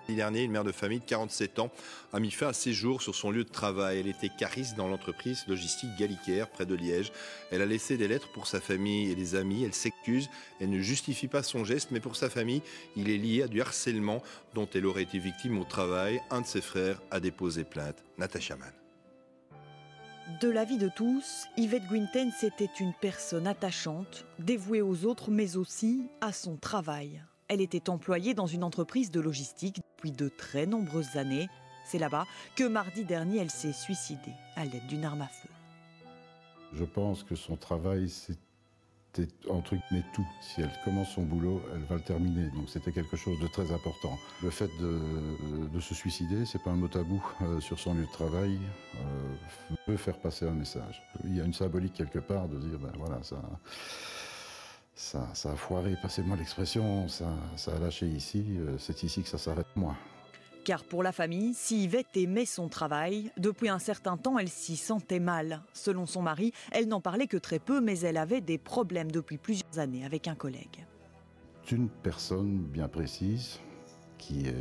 L'année dernière, une mère de famille de 47 ans a mis fin à ses jours sur son lieu de travail. Elle était cariste dans l'entreprise logistique Gallicaire, près de Liège. Elle a laissé des lettres pour sa famille et des amis. Elle s'excuse, elle ne justifie pas son geste, mais pour sa famille, il est lié à du harcèlement dont elle aurait été victime au travail. Un de ses frères a déposé plainte. Natacha Mann. De l'avis de tous, Yvette Guintens était une personne attachante, dévouée aux autres, mais aussi à son travail. Elle était employée dans une entreprise de logistique depuis de très nombreuses années. C'est là-bas que mardi dernier, elle s'est suicidée à l'aide d'une arme à feu. Je pense que son travail, c'était entre guillemets tout. Si elle commence son boulot, elle va le terminer. Donc c'était quelque chose de très important. Le fait de se suicider, c'est pas un mot tabou sur son lieu de travail. Veut faire passer un message. Il y a une symbolique quelque part de dire, ben voilà, ça a foiré, passez-moi l'expression, ça a lâché ici, c'est ici que ça s'arrête moi. Car pour la famille, si Yvette aimait son travail, depuis un certain temps, elle s'y sentait mal. Selon son mari, elle n'en parlait que très peu, mais elle avait des problèmes depuis plusieurs années avec un collègue. C'est une personne bien précise qui est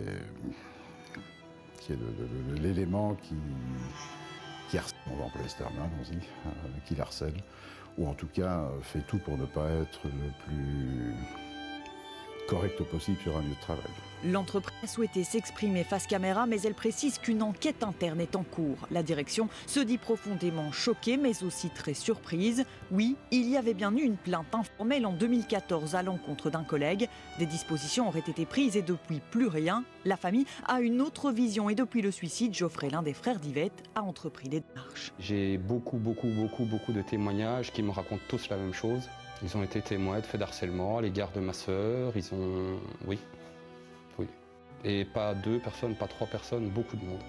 l'élément qui harcèle, on va employer ce terme-là, qui l'harcèle, ou en tout cas fait tout pour ne pas être le plus correct possible sur un lieu de travail. L'entreprise a souhaité s'exprimer face caméra, mais elle précise qu'une enquête interne est en cours. La direction se dit profondément choquée, mais aussi très surprise. Oui, il y avait bien eu une plainte informelle en 2014 à l'encontre d'un collègue. Des dispositions auraient été prises et depuis plus rien. La famille a une autre vision et depuis le suicide, Geoffrey, l'un des frères d'Yvette, a entrepris des démarches. J'ai beaucoup de témoignages qui me racontent tous la même chose. Ils ont été témoins de faits d'harcèlement à l'égard de ma sœur. Oui. Et pas 2 personnes, pas 3 personnes, beaucoup de monde.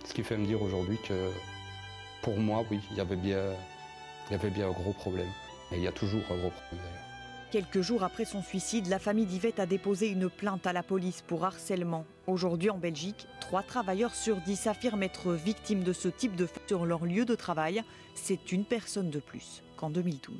Ce qui fait me dire aujourd'hui que, pour moi, oui, il y avait bien un gros problème. Et il y a toujours un gros problème d'ailleurs. Quelques jours après son suicide, la famille d'Yvette a déposé une plainte à la police pour harcèlement. Aujourd'hui en Belgique, 3 travailleurs sur 10 affirment être victimes de ce type de faits sur leur lieu de travail. C'est une personne de plus qu'en 2012.